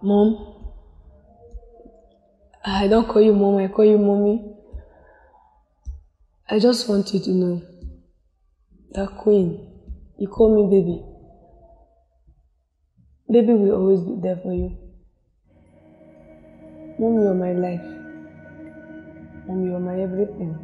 Mom, I don't call you mom, I call you mommy. I just want you to know that Queen, you call me baby. Baby will always be there for you. Mom, you're my life. Mom, you're my everything.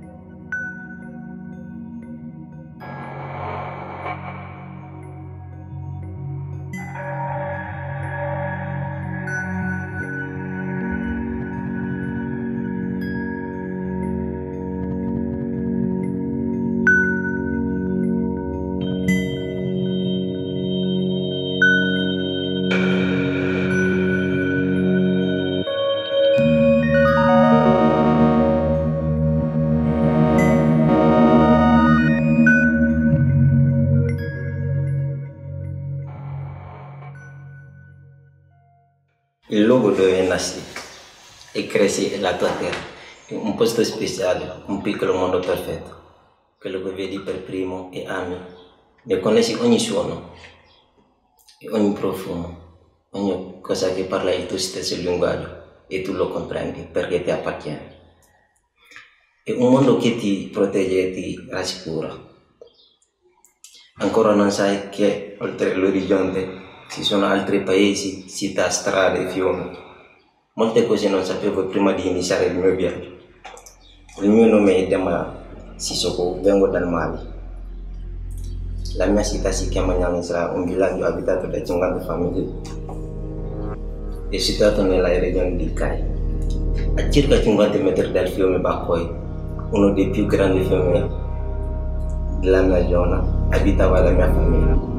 Il luogo dove nasci e cresci è la tua terra, è un posto speciale, un piccolo mondo perfetto, quello che vedi per primo e ami, ne conosci ogni suono e ogni profumo, ogni cosa che parla il tuo stesso linguaggio e tu lo comprendi perché ti appartiene. È un mondo che ti protegge e ti rassicura. Ancora non sai che oltre l'orizzonte ci sono altri paesi, città, strade, fiumi. Molte cose non sapevo prima di iniziare il mio viaggio. Il mio nome è Dema Sissoko, vengo dal Mali. La mia città si chiama Nyamisra, un villaggio abitato da 50 famiglie. È situato nella regione di Kai. A circa 50 metri dal fiume Bakwai, uno dei più grandi fiumi della mia zona, abitava la mia famiglia.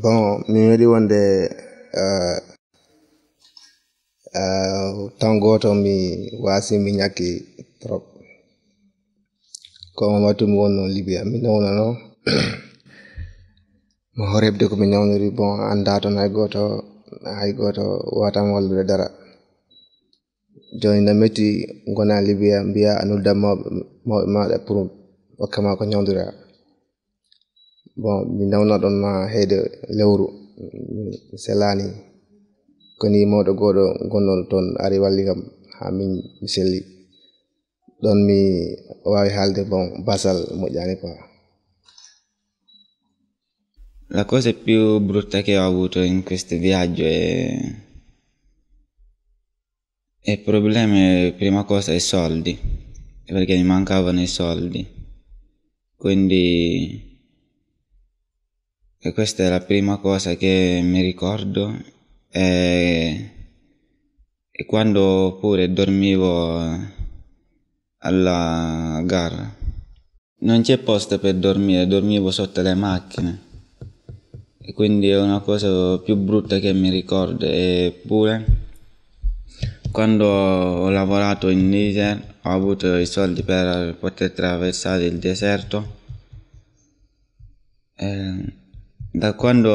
Bon, mi wadi wonde tan goto mi wasi mi ñakki trop ko watu mi wonno Libya mi nawnano mo horebde ko mi nawniri bon anda ton hay goto watam wallude dara joni na metti gona Libya mbiya anulda mawɓe maɗa pour hokkama ko ñawdira bon mi nawna ɗon ma heyde lewru mi selani koni mawɗo goɗo gonnol toon ari walli kam ha min mi selli ɗon mi wawi haalde bon basal moƴƴani quoi. La cosa più brutta che ho avuto in questo viaggio è problemi, prima cosa i soldi, perché mi mancavano i soldi, quindi questa è la prima cosa che mi ricordo e quando pure dormivo alla gara non c'è posto per dormire, dormivo sotto le macchine e quindi è una cosa più brutta che mi ricordo. Eppure quando ho lavorato in Niger ho avuto i soldi per poter attraversare il deserto. Da quando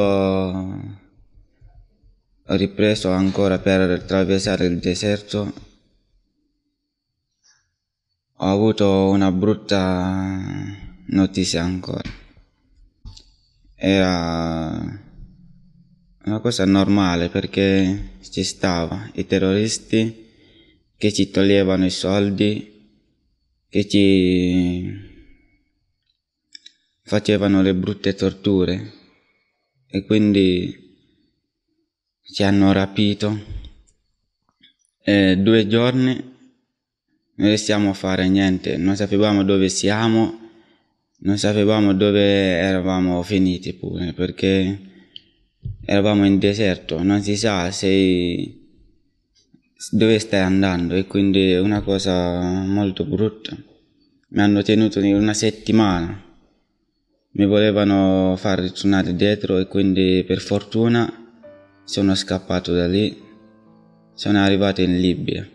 ho ripreso ancora per attraversare il deserto ho avuto una brutta notizia ancora. Era una cosa normale perché ci stava i terroristi che ci toglievano i soldi, che ci facevano le brutte torture e quindi ci hanno rapito e 2 giorni non riusciamo a fare niente, non sapevamo dove siamo, non sapevamo dove eravamo finiti pure perché eravamo in deserto, non si sa dove stai andando e quindi è una cosa molto brutta. Mi hanno tenuto in una settimana. Mi volevano far ritornare dietro e quindi per fortuna sono scappato da lì. Sono arrivato in Libia.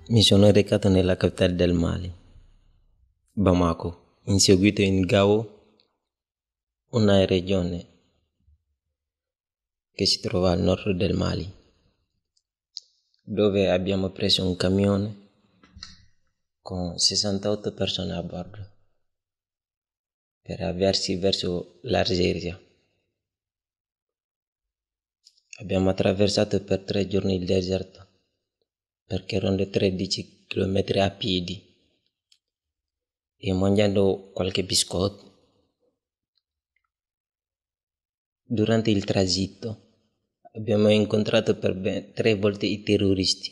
Mi sono recato nella capitale del Mali, Bamako, inseguito in Gao, una regione che si trova al nord del Mali, dove abbiamo preso un camione con 68 persone a bordo per avviarsi verso l'Algeria. Abbiamo attraversato per 3 giorni il deserto, perché erano 13 km a piedi, e mangiando qualche biscotto. Durante il tragitto abbiamo incontrato per ben 3 volte i terroristi,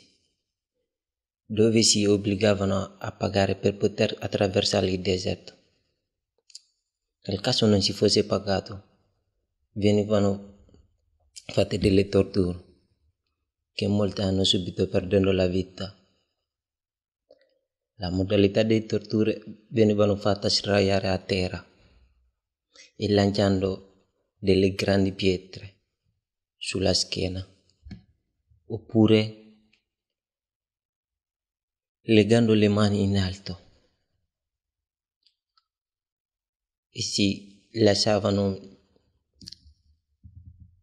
dove si obbligavano a pagare per poter attraversare il deserto. Nel caso non si fosse pagato, venivano fatte delle torture che molti hanno subito perdendo la vita. La modalità di torture venivano fatte sdraiare a terra e lanciando delle grandi pietre sulla schiena, oppure legando le mani in alto, e si lasciavano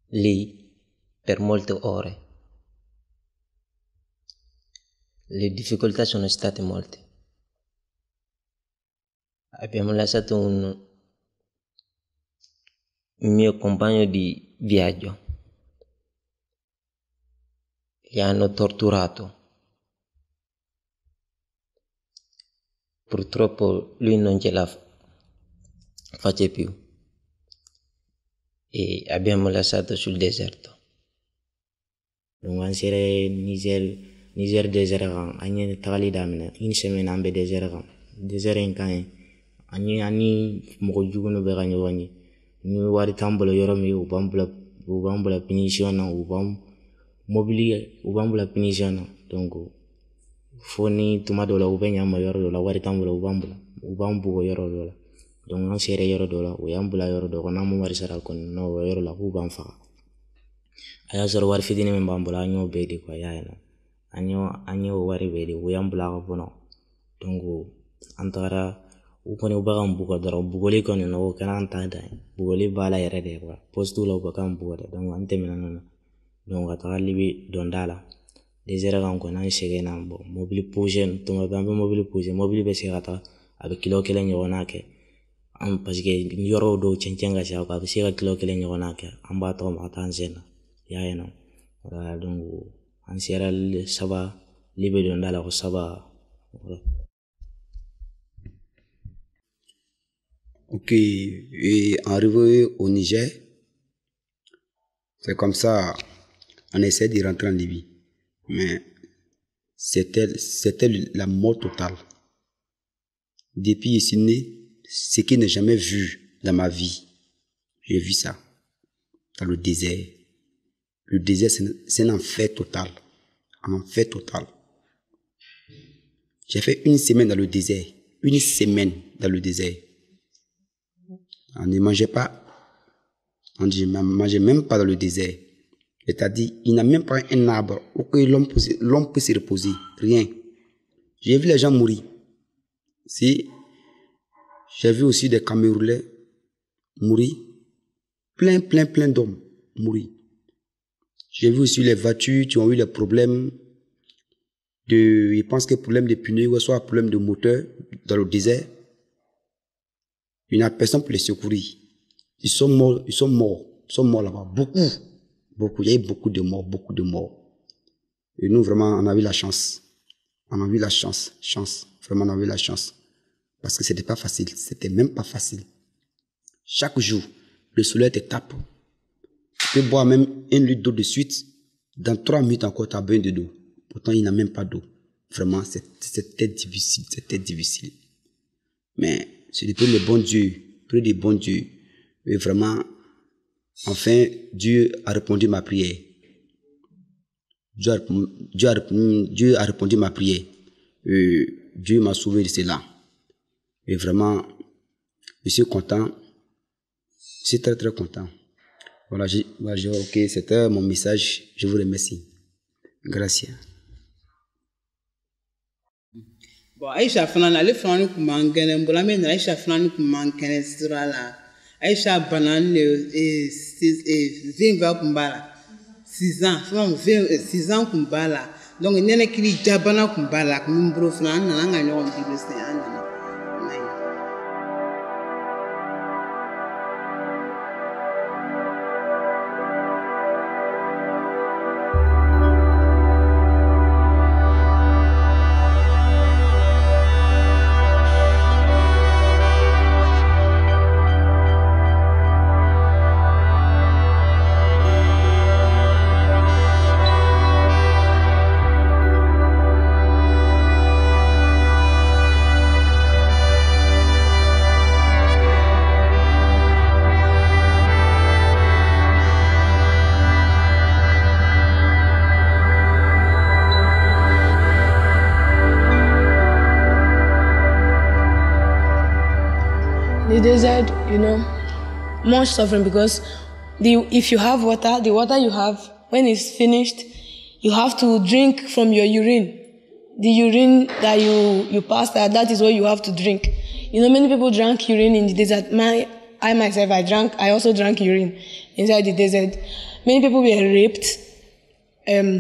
lì per molte ore. Le difficoltà sono state molte. Abbiamo lasciato un mio compagno di viaggio che hanno torturato. Purtroppo lui non ce la face più e abbiamo lasciato sul deserto. Donc an sera Niger désert kan an ye tagali daminɛ une semaine an bɛ désert kan. Désert in kan ye ani mɔgɔ jugu bɛ ka ɲɔgɔn ye. Ni wari t'an bolo yɔrɔ min u b'an bila punition na, u b'an bila punition na. Donc fo ni tuma dɔ la u bɛ ɲ'an ma yɔrɔ dɔ la, wari t'an bolo u b'an bugɔ yɔrɔ dɔ la. Donc an sera yɔrɔ dɔ la u y'an bila yɔrɔ dɔ kɔnɔ, an ma wari sara kɔni, n'o yɔrɔ la k'u b'an faga. A y'a sɔrɔ wari fitinin min b'an bolo an y'o bɛɛ di, quoi, y'a ye nɔ an y'o wari bɛɛ di, u y'an bila ka bɔ nɔ. Donc an tagara, u kɔni u bɛ k'an bugɔ dɔrɔn, bugɔli kɔni nɔ o kɛra an ta dan ye, bugɔli b'a la yɛrɛ de, quoi. Poste la u bɛ k'an bugɔ dɛ, donc an tɛmɛna n'o na. Donc ka taga Libi dɔnda la, désert kan kɔni an seginna, bon mobili posé, tuma bɛɛ an bɛ mobili posé, mobili bɛ se ka taga a bɛ kilo 1 ɲɔgɔnna kɛ, parce que yɔrɔ dɔw cɛncɛn ka ca, a bɛ se ka kilo 1 ɲɔgɔnna kɛ, an b'a tɔgɔ ka taa an sen na. Y'a ye nɔ. Voilà, donc an sera Saba, Libi dɔnda la ko Saba. Voilà. Ok, et arrivé au Niger, c'est comme ça, on essaie de rentrer en Libye. Mais c'était la mort totale. Depuis ici né, ce que je n'ai jamais vu dans ma vie, j'ai vu ça dans le désert. Le désert, c'est un enfer total. Un enfer total. J'ai fait 1 semaine dans le désert. 1 semaine dans le désert. On ne mangeait pas. On ne mangeait même pas dans le désert. C'est-à-dire, il n'y a même pas un arbre où l'homme peut se reposer. Rien. J'ai vu les gens mourir. Si, j'ai vu aussi des Camerounais mourir. Plein d'hommes mourir. J'ai vu aussi les voitures qui ont eu des problèmes je pense que problème de pneus ou soit problème de moteur dans le désert. Il n'y a personne pour les secourir. Ils sont morts là-bas. Beaucoup. Il y a eu beaucoup de morts. Et nous, vraiment, on a eu la chance. Vraiment, on a eu la chance. Parce que c'était pas facile. C'était même pas facile. Chaque jour, le soleil te tape. Tu peux boire même 1 litre d'eau de suite. Dans 3 minutes encore, tu as besoin d'eau. Pourtant, il n'y a même pas d'eau. Vraiment, c'était difficile. Mais c'est depuis le bon Dieu. Et vraiment, enfin, Dieu a répondu ma prière. Dieu a répondu ma prière. Dieu m'a sauvé de cela. Et vraiment, je suis content. Je suis très très content. Voilà, ok, c'était mon message. Je vous remercie. Gracias. Bon, Aïcha fana ale fana ni kun man kɛnɛ bolo an bɛ na Aïcha fana ni kun man kɛnɛ sira la Aïcha bana ni 20 kun b'a la 6 ans fana 6 ans kun b'a la donc nɛnɛkili jabana kun b'a la kun min bolo fana an nana an ka ɲɔgɔn bibi sen an nana. The desert, much suffering because if you have water, the water you have, when it's finished, you have to drink from your urine. The urine that you pass, that is what you have to drink. Many people drank urine in the desert. I myself, I also drank urine inside the desert. Many people were raped.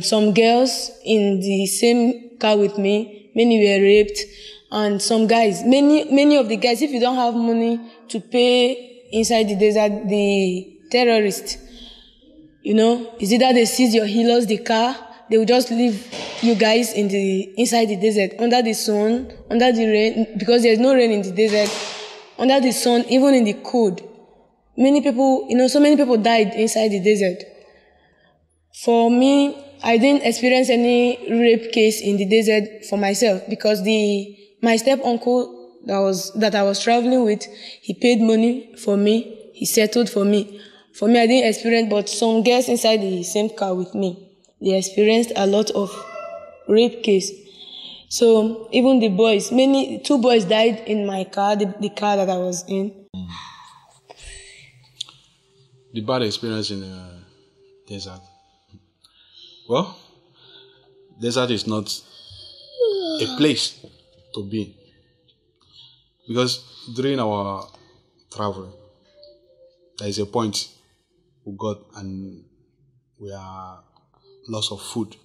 Some girls in the same car with me, many were raped. And some guys, many of the guys, if you don't have money to pay inside the desert, the terrorists, it's either they seize your healers, the car, they will just leave you guys inside the desert, under the sun, under the rain, because there's no rain in the desert, under the sun, even in the cold. Many people, so many people died inside the desert. For me, I didn't experience any rape case in the desert for myself because my step uncle that I was traveling with, he paid money for me. He settled for me. For me, I didn't experience, but some girls inside the same car with me, they experienced a lot of rape case. So even the boys, 2 boys died in my car, the car that I was in. The bad experience in the desert. Well, desert is not a place to be, because during our travel there is a point we got and we are loss of food,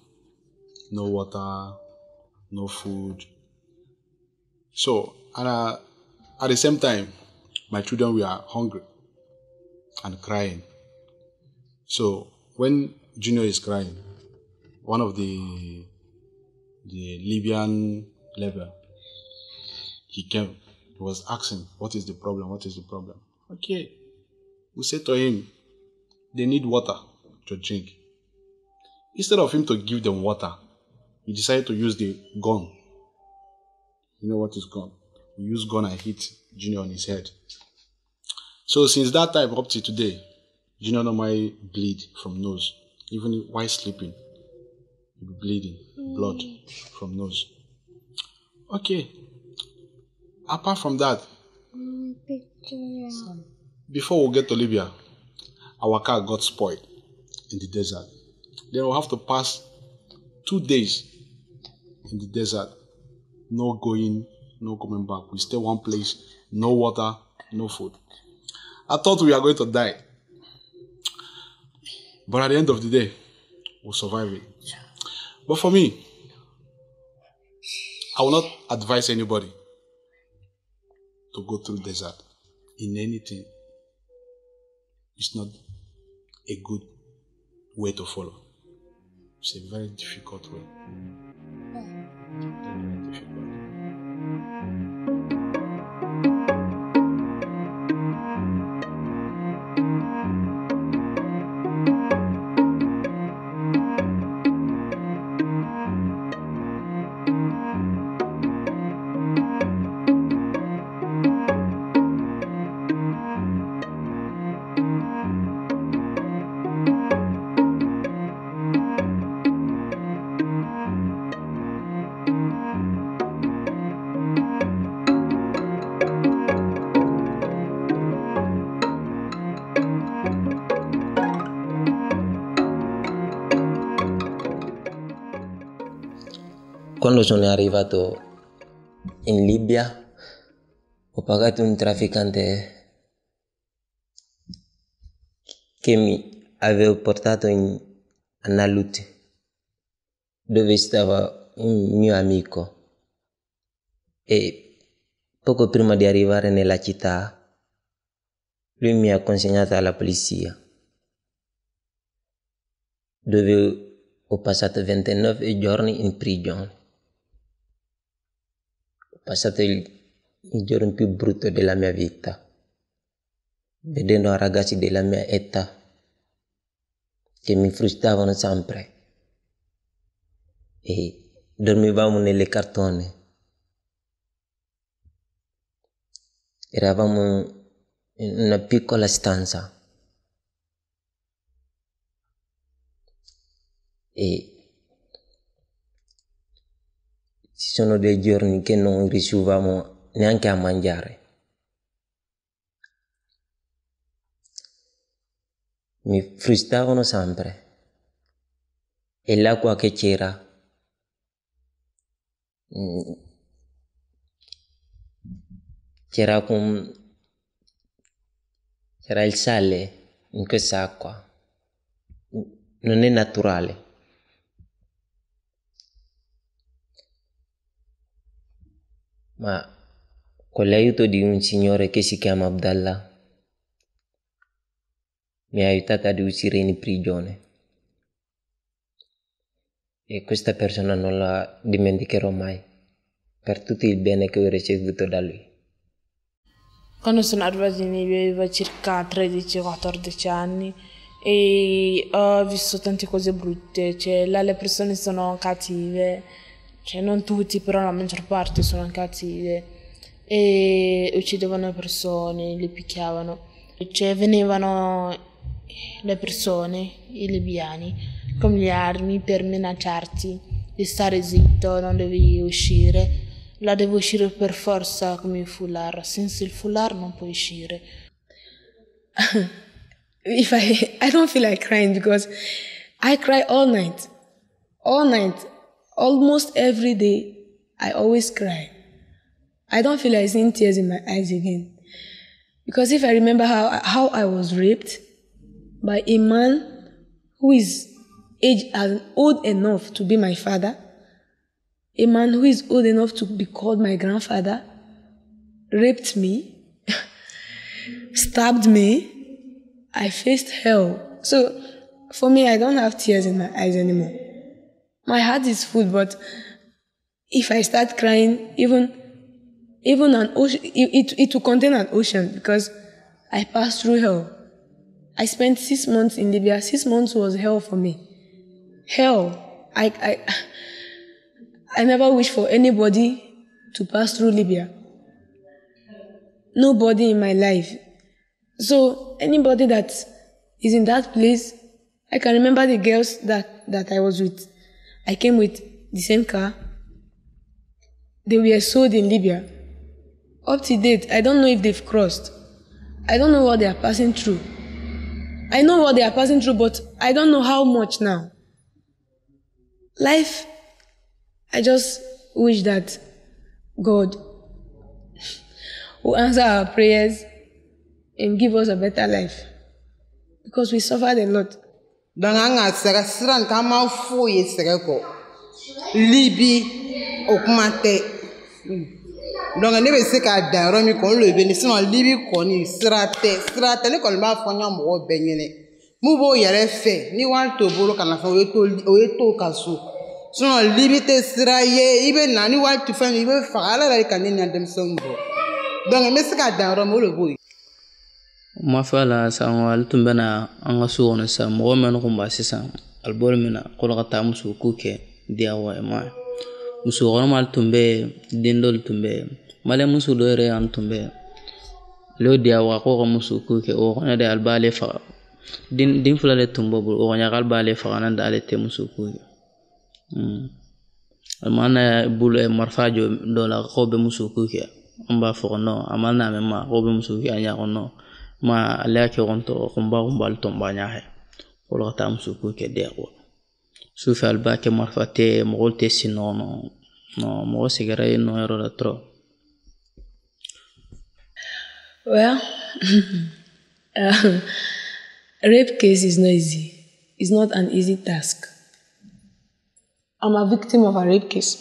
no water, no food. So and at the same time my children were hungry and crying. So when Junior is crying, one of the Libyan level, he came, he was asking, what is the problem? Okay. We said to him, they need water to drink. Instead of him to give them water, he decided to use the gun. You know what is gun? He used gun and hit Junior on his head. So since that time up to today, Junior normally bleed from nose. Even while sleeping, he'll be bleeding, blood from nose. Okay. Apart from that, before we get to Libya, our car got spoiled in the desert. Then we'll have to pass 2 days in the desert. No going, no coming back. We stay one place, no water, no food. I thought we were going to die. But at the end of the day, will survive it. But for me, I will not advise anybody to go through desert in anything. It's not a good way to follow. It's a very difficult way. Very difficult. Quando sono arrivato in Libia ho pagato un trafficante che mi aveva portato a Nalut, dove stava un mio amico, e poco prima di arrivare nella città lui mi ha consegnato alla polizia, dove ho passato 29 giorni in prigione. Ho passato il giorno più brutto della mia vita, vedendo ragazzi della mia età che mi frustravano sempre, e dormivamo nelle cartone. Eravamo in una piccola stanza e ci sono dei giorni che non riuscivamo neanche a mangiare. Mi frustravano sempre, e l'acqua che c'era c'era il sale in questa acqua, non è naturale. Ma con l'aiuto di un signore che si chiama Abdallah mi ha aiutato ad uscire in prigione, e questa persona non la dimenticherò mai per tutto il bene che ho ricevuto da lui. Quando sono arrivata in Libia avevo circa 13-14 anni e ho visto tante cose brutte, cioè là le persone sono cattive, cioè non tutti, però la maggior parte sono cattive, e uccidevano le persone, le picchiavano, cioè venivano le persone, i libiani, con le armi per minacciarti di stare zitto, non devi uscire. La devo uscire per forza come il foulard, senza il foulard non puoi uscire. If I don't feel like crying because I cry all night, almost every day. I always cry. I don't feel like seeing tears in my eyes again, because if I remember how I was raped by a man who is old enough to be my father, a man who is old enough to be called my grandfather, raped me, stabbed me, I faced hell. So for me, I don't have tears in my eyes anymore. My heart is full, but if I start crying, even an ocean, it will contain an ocean, because I passed through hell. I spent 6 months in Libya. 6 months was hell for me. Hell. I never wish for anybody to pass through Libya. Nobody in my life. So anybody that is in that place, I can remember the girls that I was with. I came with the same car. They were sold in Libya. Up to date, I don't know if they've crossed. I don't know what they are passing through. I know what they are passing through, but I don't know how much now. Life, I just wish that God will answer our prayers and give us a better life, because we suffered a lot. Donc anga sera sran kama foye sera ko libi augmenté. Donc ne be se ka da romi ko le beni sinon libi ko ni srate ne ko ma fonya mo benyene mu bo yare fe ni wan to bolo kana fa o to kaso sinon libi te sraye ibe na ni wan to fa ni be fa ala la kanini andem sombo. Donc me se ka da romi le boy ma fala san wal tumbana an ga so on sa mo men ko ba sisan albol mina ko la ta musu ku ke dia wa ma musu ko mal tumbe dindol tumbe male musu do re an tumbe lo dia wa ko musu ku ke o na de albale fa din fula le tumbo o nya albale fa nan da le te musu ku amana bule marfajo do la ko be musu ku ke amba fo no amana me ma ko be musu ke anya ko no ma alaki gonto kumba tomba nyahe wala tam su ko ke dewo su fa alba ke marfate mogolte sinono no mo sigare no ero la tro. Well, rape case is not easy. It's not an easy task. I'm a victim of a rape case.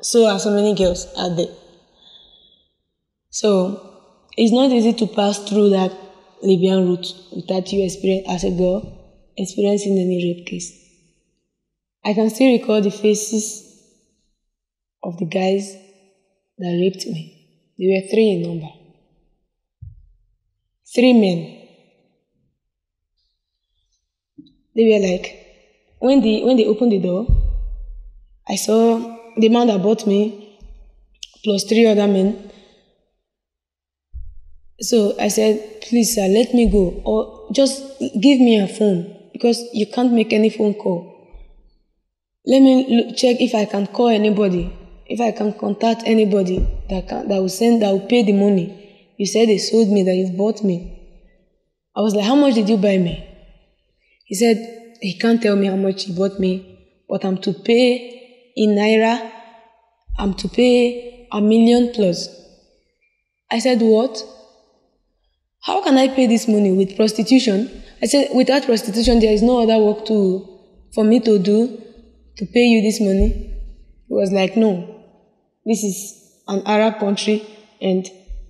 So are so many girls out there. So it's not easy to pass through that Libyan route without you as a girl experiencing any rape case. I can still recall the faces of the guys that raped me. They were 3 in number. 3 men. They were like, when they opened the door, I saw the man that bought me plus 3 other men. So I said, please, sir, let me go. Or just give me a phone because you can't make any phone call. Let me check if I can call anybody, if I can contact anybody that will pay the money. You said they sold me, that you've bought me. I was like, how much did you buy me? He said, he can't tell me how much he bought me, but I'm to pay in Naira. I'm to pay $1 million plus. I said, what? How can I pay this money with prostitution? I said, without prostitution, there is no other work for me to do to pay you this money. He was like, no, this is an Arab country and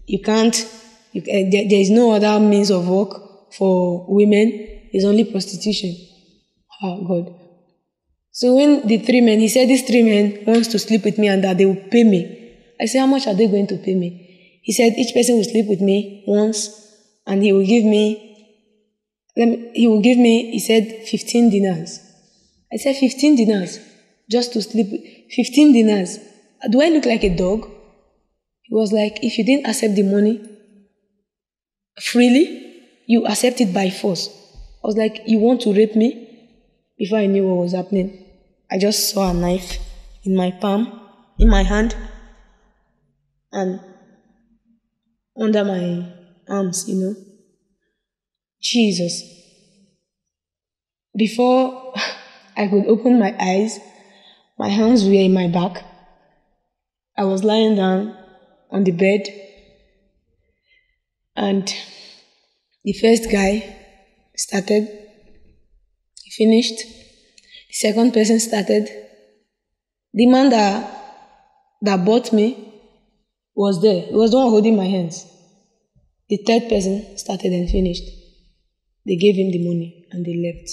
there is no other means of work for women. It's only prostitution. Oh, God. So when the 3 men, he said these 3 men wants to sleep with me and that they will pay me. I said, how much are they going to pay me? He said, each person will sleep with me once and he will give me, he said, 15 dinars. I said, 15 dinars? Just to sleep, 15 dinars. Do I look like a dog? He was like, if you didn't accept the money freely, you accept it by force. I was like, you want to rape me? Before I knew what was happening, I just saw a knife in my palm, in my hand, and under my arms, Jesus. Before I could open my eyes, my hands were in my back. I was lying down on the bed, and the first guy started. He finished. The second person started. The man that bought me was there. He was the one holding my hands. The third person started and finished. They gave him the money and they left.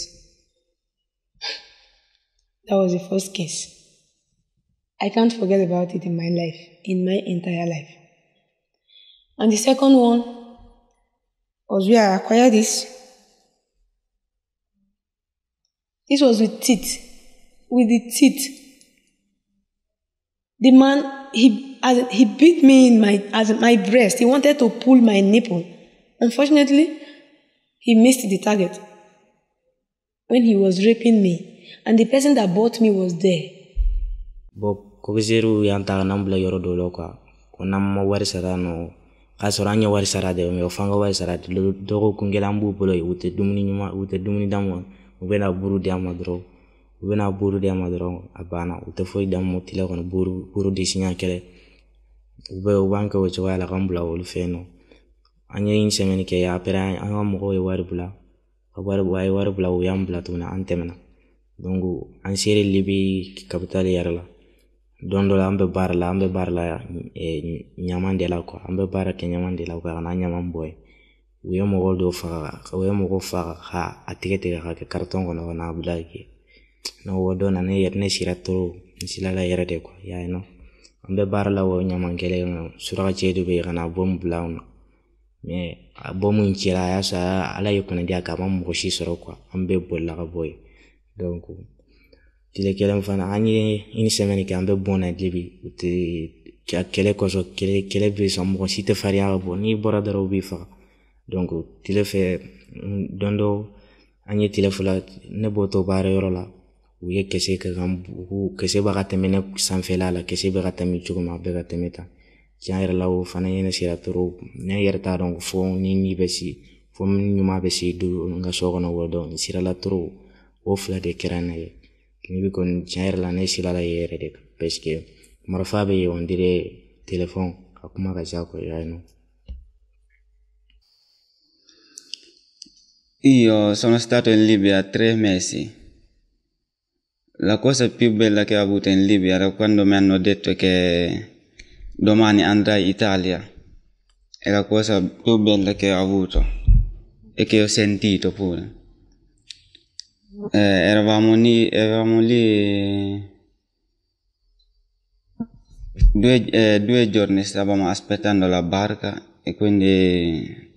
That was the first case. I can't forget about it in my life, in my entire life. And the second one was where I acquired this. This was with teeth. With the teeth. The man, he beat me in my breast. He wanted to pull my nipple. Unfortunately, he missed the target when he was raping me. And the person that bought me was there. Bob, kogizeru yanta nambla yoro dolo kwa. Konam wari sarano. Kasoranya wari sarade, me ofanga wari sarade. Dogo kungelambu polo ute dumuni damu. Ubena buru diamadro. Ubena buru diamadro abana. Ute foi damu tila kono buru disinya kele. Ube ubanka wala kambula ulfeno. Anya insemeni ke ya pera anga mogo wari bula. waaye wari bula u y'an bila tuguni an tɛmɛna donc an sere Libi capitale yɛrɛ la don dɔ la an bɛ baara la ɲaman de la quoi an bɛ baara kɛ ɲaman de la quoi kana ɲaman bɔ ye u ye mɔgɔ faga ka a tigɛ ka kɛ carton kɔnɔ ka n'a bila yen non o don na ne sira trop n silala yɛrɛ de quoi ya no an bɛ baara la o ɲaman kɛlɛ kɔnɔ suraka cɛ de bɛ yen ka na bɔ mun bila an na mais a bɔ mun cira a y'a sɔrɔ ala ye kunadiya k'a ma mɔgɔ si sɔrɔ quoi an bɛɛ bolila ka bɔ yen donc tile kelen fana an ye une semaine kɛ an bɛ bɔ na Libi u tɛ kɛlɛ kɔsɔn kɛlɛ bɛ sɔn mɔgɔ si tɛ farinya ka bɔ n'i bɔra dɔrɔn u b'i faga donc tile fɛ don dɔ an ye tile fila ne bɔtɔ baara yɔrɔ la u ye kɛse kɛ kan kɛse bɛ ka tɛmɛ ne sanfɛla la kɛse bɛ ka tɛmɛ cogo min a bɛ ka tɛmɛ tan tiɲɛ yɛrɛ la o fana ye ne sira trop ne yɛrɛ t'a dɔn fo ni bɛ si fo ɲuman bɛ se n ka so kɔnɔ o dɔn n sirala trop o fila de kɛra ne ye ni bɛ kɔni tiɲɛ yɛrɛ la ne silala ye yɛrɛ de parce que marifa bɛ yen on dirait téléphone a kuma ka ca quoi ya no. Io sono stato in Libia 3 mesi. La cosa più bella che ho avuto in Libia era quando mi hanno detto che domani andrai in Italia. È la cosa più bella che ho avuto e che ho sentito pure. Eravamo lì 2 giorni, stavamo aspettando la barca e quindi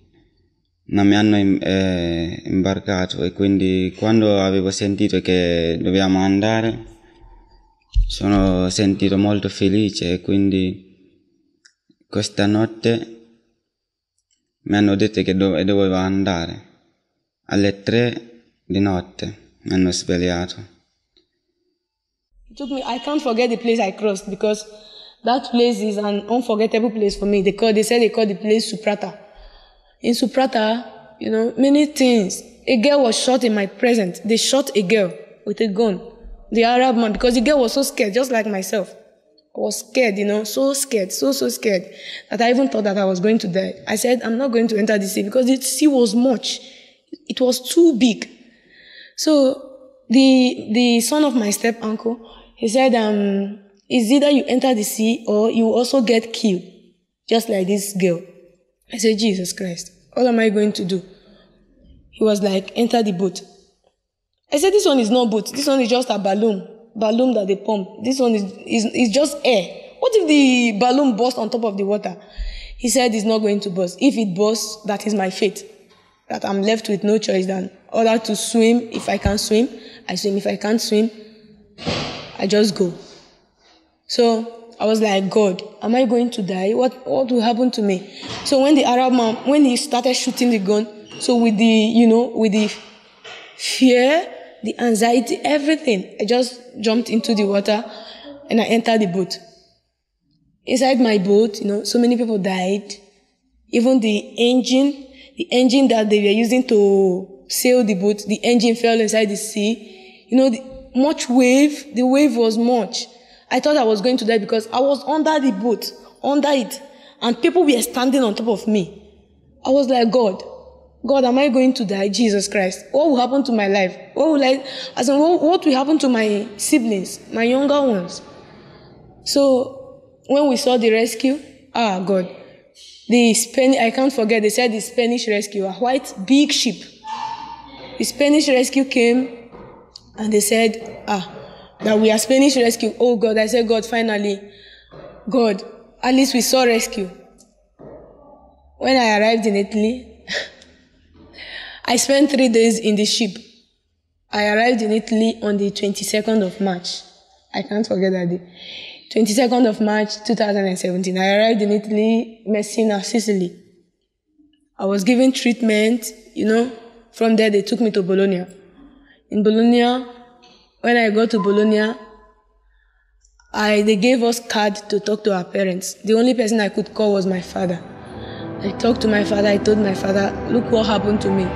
non mi hanno imbarcato, e quindi quando avevo sentito che dovevamo andare sono sentito molto felice, e quindi questa notte mi hanno detto che dovevo andare alle 3 di notte, mi hanno svegliato. It took me, I can't forget the place I crossed because that place is an unforgettable place for me. They said they call the place Suprata. In Suprata, you know, many things. A girl was shot in my presence. They shot a girl with a gun. The Arab man, because the girl was so scared, just like myself. I was scared, you know, so scared, so scared, that I even thought that I was going to die. I said, I'm not going to enter the sea because the sea was much. It was too big. So the son of my step uncle, he said, it's either you enter the sea or you also get killed, just like this girl. I said, Jesus Christ, what am I going to do? He was like, enter the boat. I said, this one is not boat. This one is just a balloon that they pump. This one is just air. What if the balloon bursts on top of the water? He said, it's not going to burst. If it bursts, that is my fate. That I'm left with no choice than other to swim. If I can swim, I swim. If I can't swim, I just go. So I was like, God, am I going to die? What will happen to me? So when the Arab man, when he started shooting the gun, so with the fear, the anxiety, everything, I just jumped into the water and I entered the boat. Inside my boat, so many people died. Even the engine that they were using to sail the boat, the engine fell inside the sea. Much wave, the wave was much. I thought I was going to die because I was under the boat, under it, and people were standing on top of me. I was like, God, am I going to die? Jesus Christ, what will happen to my life? What will happen to my siblings, my younger ones? So when we saw the rescue, God, I can't forget, they said the Spanish rescue, a white big ship. The Spanish rescue came and they said, that we are Spanish rescue. Oh God, I said, God, finally, God, at least we saw rescue. When I arrived in Italy, I spent 3 days in the ship. I arrived in Italy on the 22nd of March. I can't forget that day. 22nd of March, 2017. I arrived in Italy, Messina, Sicily. I was given treatment, From there, they took me to Bologna. In Bologna, when I got to Bologna, they gave us card to talk to our parents. The only person I could call was my father. I talked to my father. I told my father, look what happened to me.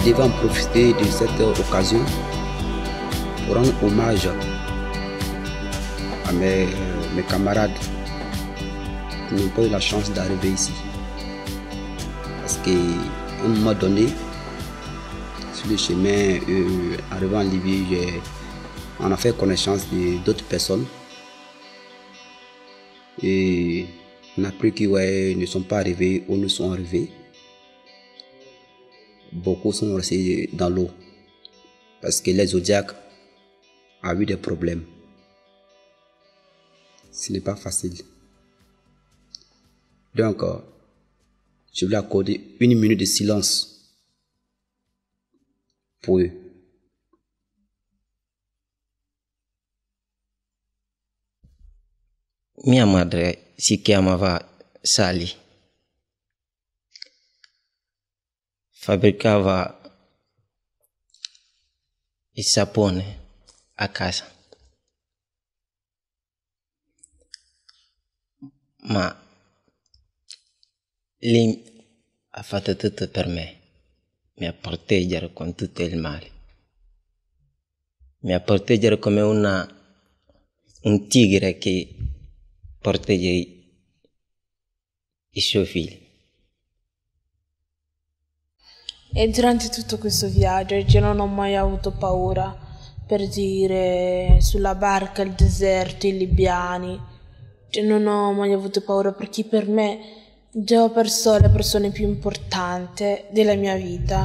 je devais en profiter de cette occasion pour rendre hommage à mes camarades qui n'ont pas eu la chance d'arriver ici. Parce qu'à un moment donné, sur le chemin, arrivant en Libye, on a fait connaissance d'autres personnes. Et on a appris qu'ils ne sont pas arrivés ou ne sont arrivés. Beaucoup sont restés dans l'eau parce que les Zodiac a eu des problèmes. Ce n'est pas facile. Donc, je voulais accorder 1 minute de silence pour eux. Mia madre si chiamava Sali. Fabbricava il sapone a casa. Ma lei ha fatto tutto per me. Mi ha proteggere con tutto il male. Mi ha proteggere come un tigre che protegge i suoi figli. E durante tutto questo viaggio io non ho mai avuto paura, per dire, sulla barca, il deserto, i libiani. Cioè, non ho mai avuto paura perché per me già ho perso le persone più importanti della mia vita.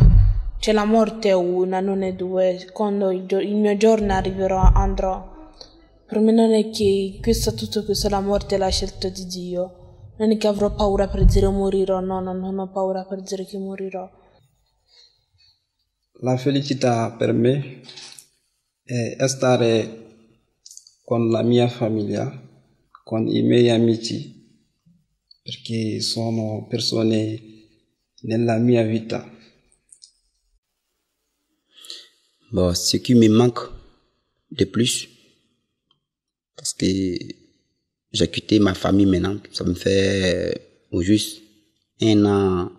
Cioè la morte è una, non è due. Quando il mio giorno arriverà, andrò. Per me non è che tutto questo, la morte è la scelta di Dio. Non è che avrò paura per dire morirò, no, non ho paura per dire che morirò. La felicità per me è stare con la mia famiglia, con i miei amici, perché sono persone nella mia vita. Bon, ce qui me manque de plus, parce que j'ai quitté ma famille maintenant, ça me fait au juste 1 an,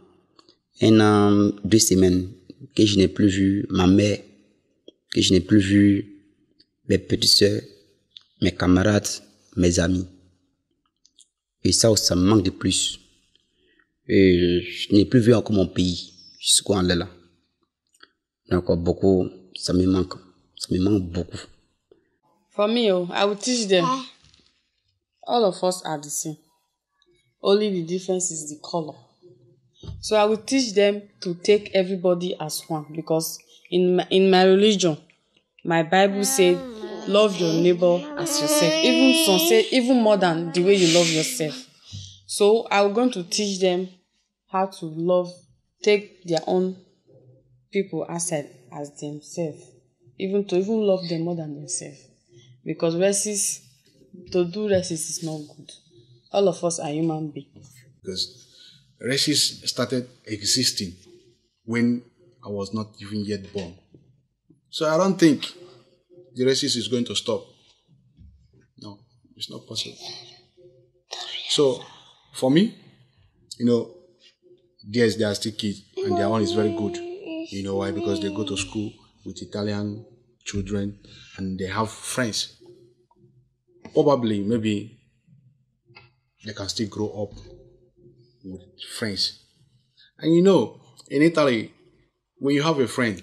2 semaines que je n'ai plus vu ma mère, que je n'ai plus vu mes petites sœurs, mes camarades, mes amis. Et ça me manque de plus. Et je n'ai plus vu encore mon pays jusqu'où on est là. Donc beaucoup, ça me manque beaucoup. For me, I will teach them. All of us are the same. Only the difference is the color. So I will teach them to take everybody as one, because in my religion, my Bible said, love your neighbor as yourself. Even some say even more than the way you love yourself. So I'm going to teach them how to take their own people as themselves, even love them more than themselves. Because to do racist is not good. All of us are human beings. Because racism started existing when I was not even yet born. So I don't think the racism is going to stop. No, it's not possible. So for me, yes, they are still kids and their one is very good. You know why? Because they go to school with Italian children and they have friends. Probably, maybe they can still grow up with friends. And in Italy, when you have a friend,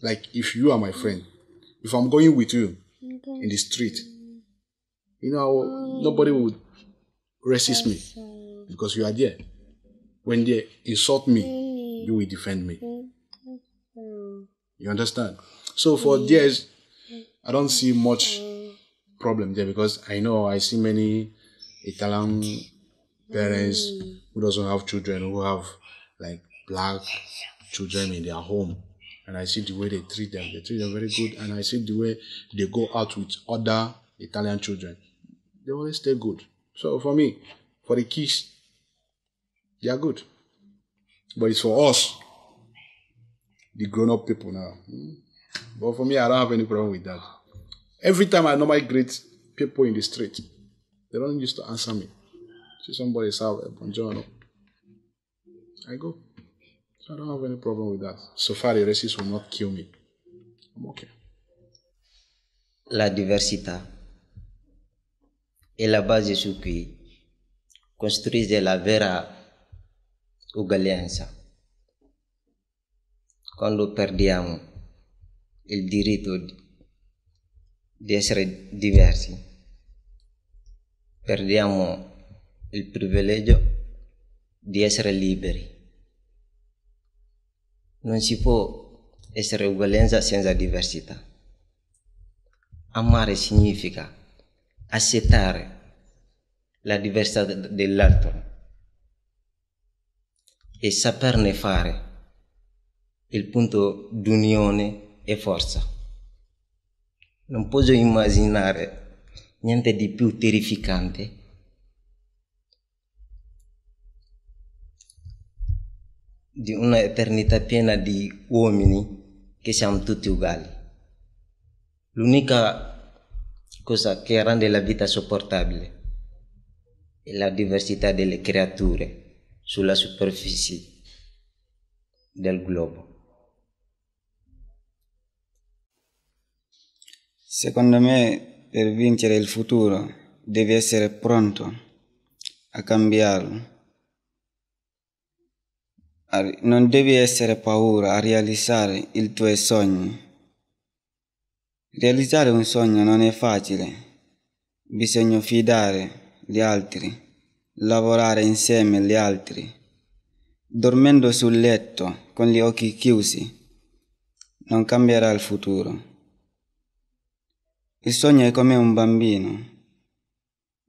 like if you are my friend, if I'm going with you in the street, nobody would resist me because you are there. When they insult me, you will defend me. You understand? So for theirs, I don't see much problem there because I see many Italian parents who doesn't have children, who have like black children in their home. And I see the way they treat them. They treat them very good. And I see the way they go out with other Italian children. They always stay good. So for me, for the kids, they are good. But it's for us, the grown-up people now. But for me, I don't have any problem with that. Every time I normally greet people in the street, they don't used to answer me. See somebody say, buongiorno. I go. I don't have any problem with that. So far, the racists will not kill me. I'm okay. La diversità è la base su cui costruisce la vera uguaglianza. Quando perdiamo il diritto di essere diversi, perdiamo il privilegio di essere liberi. Non si può essere uguaglianza senza diversità. Amare significa accettare la diversità dell'altro e saperne fare il punto d'unione e forza. Non posso immaginare niente di più terrificante di una eternità piena di uomini che siamo tutti uguali. L'unica cosa che rende la vita sopportabile è la diversità delle creature sulla superficie del globo. Secondo me, per vincere il futuro, devi essere pronto a cambiarlo. Non devi essere paura a realizzare i tuoi sogni. Realizzare un sogno non è facile. Bisogna fidare gli altri, lavorare insieme agli altri. Dormendo sul letto con gli occhi chiusi, non cambierà il futuro. Il sogno è come un bambino.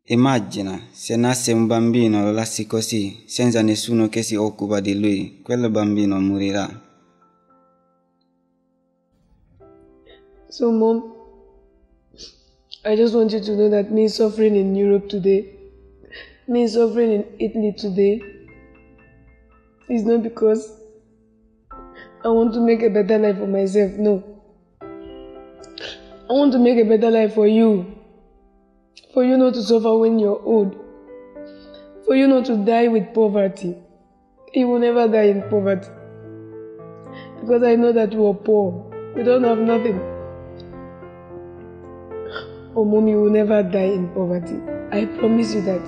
Immagina se nasce un bambino, lo lasci così, senza nessuno che si occupa di lui, quel bambino morirà. So, Mom, I just want you to know that me suffering in Europe today, me suffering in Italy today, is not because I want to make a better life for myself, no. I want to make a better life for you not to suffer when you're old, for you not to die with poverty. You will never die in poverty, because I know that you are poor, you don't have nothing. Oh, Mom, you will never die in poverty. I promise you that.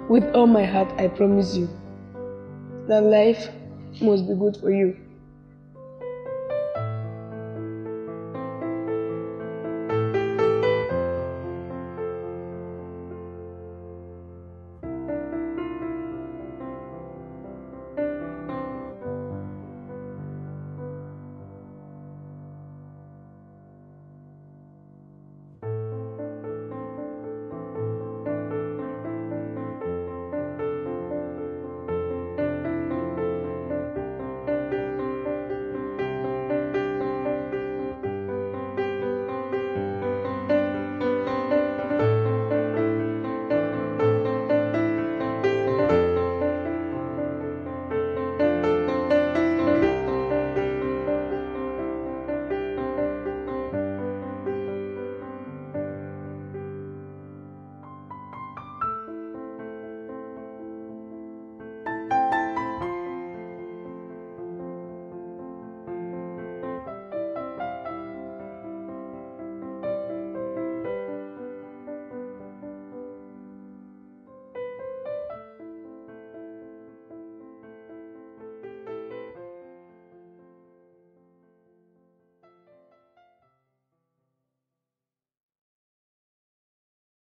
With all my heart, I promise you that life must be good for you.